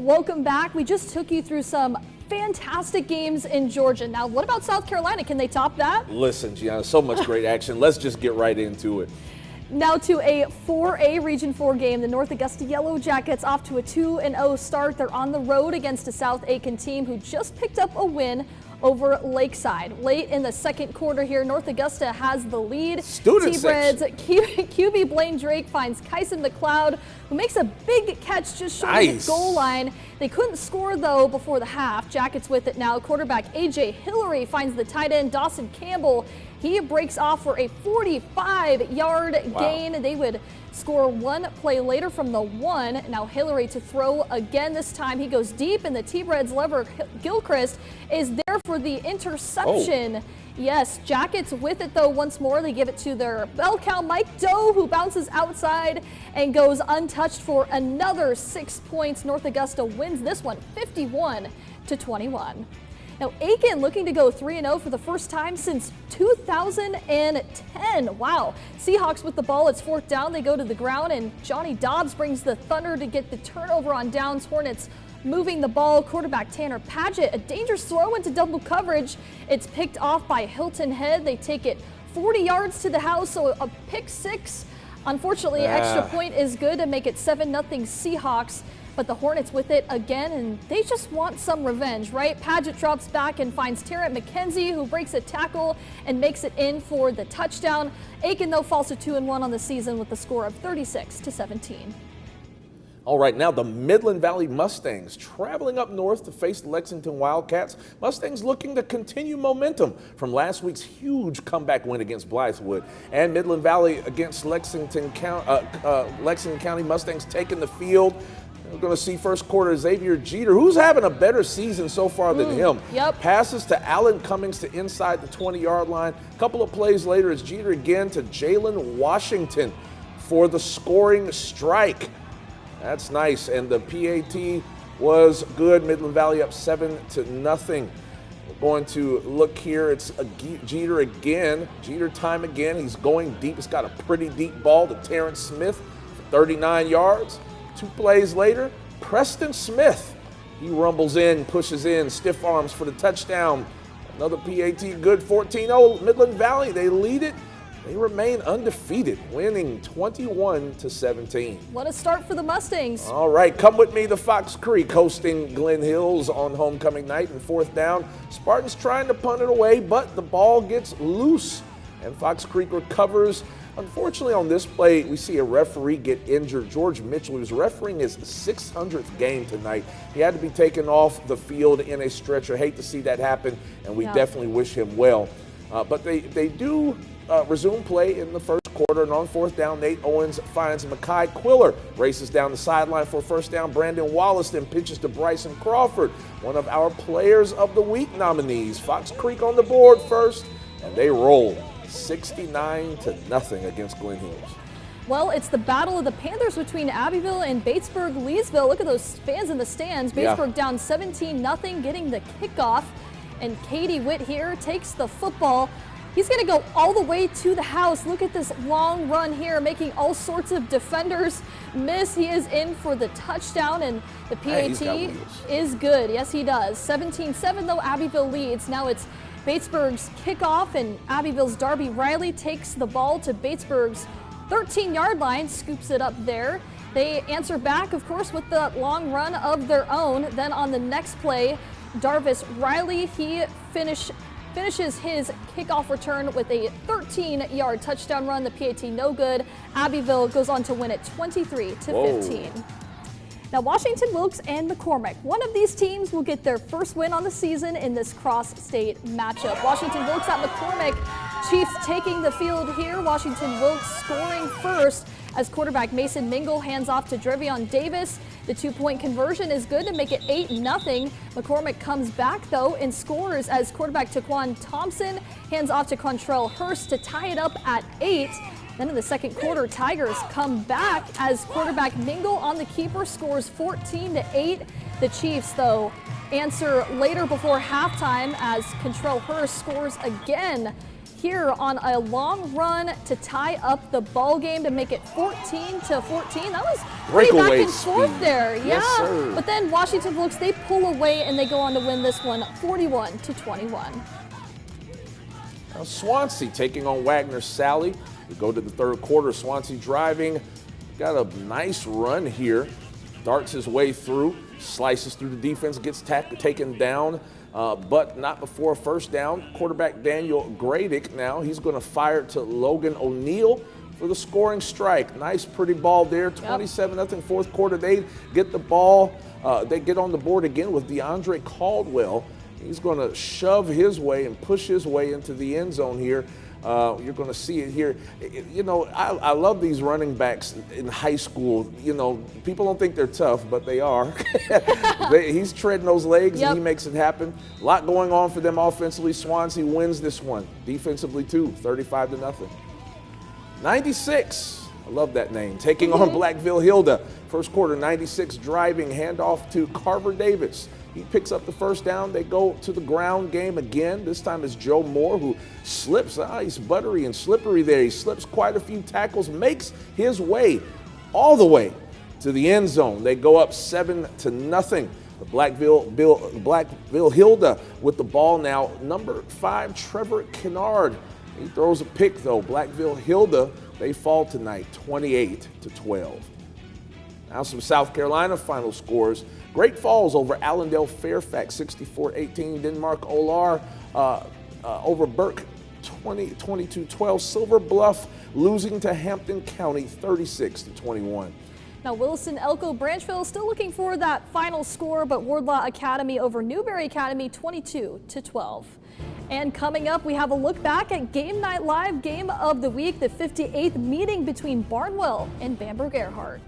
welcome back. We just took you through some fantastic games in Georgia. Now, what about South Carolina? Can they top that? Listen, Gianna, so much great action. Let's just get right into it. Now to a 4A Region 4 game. The North Augusta Yellow Jackets off to a 2-0 start. They're on the road against a South Aiken team who just picked up a win over Lakeside. Late in the second quarter here, North Augusta has the lead. T-Reds QB Blaine Drake finds Kyson McLeod, who makes a big catch just short of the goal line. They couldn't score, though, before the half. Jackets with it now. Quarterback A.J. Hillary finds the tight end Dawson Campbell. He breaks off for a 45-yard gain. They would score one play later from the 1. Now Hillary to throw again. This time he goes deep, and the T-Reds lever Gilchrist is there for the interception. Yes, Jackets with it, though, once more. They give it to their bell cow Mike Doe, who bounces outside and goes untouched for another 6 points. North Augusta wins this one 51-21. Now, Aiken looking to go 3-0 for the first time since 2010. Wow. Seahawks with the ball. It's fourth down. They go to the ground, and Johnny Dobbs brings the Thunder to get the turnover on downs. Hornets moving the ball. Quarterback Tanner Padgett, a dangerous throw into double coverage. It's picked off by Hilton Head. They take it 40 yards to the house, so a pick six. Unfortunately, extra point is good to make it 7-0 Seahawks. But the Hornets with it again, and they just want some revenge, right? Padgett drops back and finds Terrence McKenzie, who breaks a tackle and makes it in for the touchdown. Aiken, though, falls to 2-1 on the season with the score of 36-17. All right, now the Midland Valley Mustangs traveling up north to face the Lexington Wildcats. Mustangs looking to continue momentum from last week's huge comeback win against Blythewood. And Midland Valley against Lexington County. Mustangs taking the field. We're going to see first quarter Xavier Jeter, who's having a better season so far than him. Passes to Allen Cummings to inside the 20-yard line. A couple of plays later, it's Jeter again to Jalen Washington for the scoring strike. That's nice, and the PAT was good. Midland Valley up 7-0. We're going to look here. It's Jeter again. Jeter time again. He's going deep. He's got a pretty deep ball to Terrence Smith for 39 yards. 2 plays later, Preston Smith. He rumbles in, pushes in, stiff arms for the touchdown. Another PAT good, 14-0. Midland Valley, they lead it. They remain undefeated, winning 21-17. What a start for the Mustangs. All right, come with me to Fox Creek, hosting Glen Hills on homecoming night and fourth down. Spartans trying to punt it away, but the ball gets loose, and Fox Creek recovers. Unfortunately, on this play, we see a referee get injured. George Mitchell, who was refereeing his 600th game tonight. He had to be taken off the field in a stretcher. Hate to see that happen, and we definitely wish him well. But they do resume play in the first quarter, and on fourth down, Nate Owens finds Makai Quiller, races down the sideline for a first down. Brandon Wallace then pitches to Bryson Crawford, one of our Players of the Week nominees. Fox Creek on the board first, and they roll 69-0 against Glen Hills. Well, it's the battle of the Panthers between Abbeville and Batesburg-Leesville. Look at those fans in the stands. Batesburg down 17-0, getting the kickoff. And Katie Witt here takes the football. He's going to go all the way to the house. Look at this long run here, making all sorts of defenders miss. He is in for the touchdown, and the PAT is good. Yes, he does. 17-7, though, Abbeville leads. Now it's Batesburg's kickoff, and Abbeville's Darby Riley takes the ball to Batesburg's 13-yard line, scoops it up there. They answer back, of course, with the long run of their own. Then on the next play, Darvis Riley, he finishes his kickoff return with a 13-yard touchdown run. The PAT no good. Abbeville goes on to win it 23-15. Now, Washington-Wilkes and McCormick. One of these teams will get their first win on the season in this cross-state matchup. Washington-Wilkes at McCormick. Chiefs taking the field here. Washington-Wilkes scoring first as quarterback Mason Mingle hands off to Drevion Davis. The 2-point conversion is good to make it 8-0. McCormick comes back, though, and scores as quarterback Taquan Thompson hands off to Quantrell Hurst to tie it up at 8. Then in the second quarter, Tigers come back as quarterback Mingle on the keeper scores 14-8. The Chiefs, though, answer later before halftime as Quantrell Hurst scores again here on a long run to tie up the ball game to make it 14-14. That was pretty back and forth there. Yes, yeah. sir. But then Washington-Wilkes, they pull away and they go on to win this one 41-21. Now Swansea taking on Wagener-Salley. We go to the third quarter. Swansea driving. Got a nice run here. Darts his way through, slices through the defense, gets taken down, but not before a first down. Quarterback Daniel Gradick now, he's going to fire to Logan O'Neill for the scoring strike. Nice, pretty ball there. 27-0 fourth quarter. They get the ball. They get on the board again with DeAndre Caldwell. He's going to shove his way and push his way into the end zone here. You're going to see it here. You know, I love these running backs in high school. You know, people don't think they're tough, but they are. He's treading those legs and he makes it happen. A lot going on for them offensively. Swansea wins this one. Defensively too, 35-0. 96, I love that name, taking on Blackville-Hilda. First quarter, 96 driving, handoff to Carver Davis. He picks up the first down. They go to the ground game again. This time it's Joe Moore who slips. He's buttery and slippery there. He slips quite a few tackles, makes his way all the way to the end zone. They go up 7-0. The Blackville-Hilda with the ball now. Number 5, Trevor Kennard. He throws a pick though. Blackville-Hilda, they fall tonight 28-12. Now some South Carolina final scores. Great Falls over Allendale Fairfax 64-18. Denmark Olar over Burke 22-12. Silver Bluff losing to Hampton County 36-21. Now Wilson Elko Branchville still looking for that final score, but Wardlaw Academy over Newberry Academy 22-12. And coming up, we have a look back at Game Night Live Game of the Week, the 58th meeting between Barnwell and Bamberg Earhart.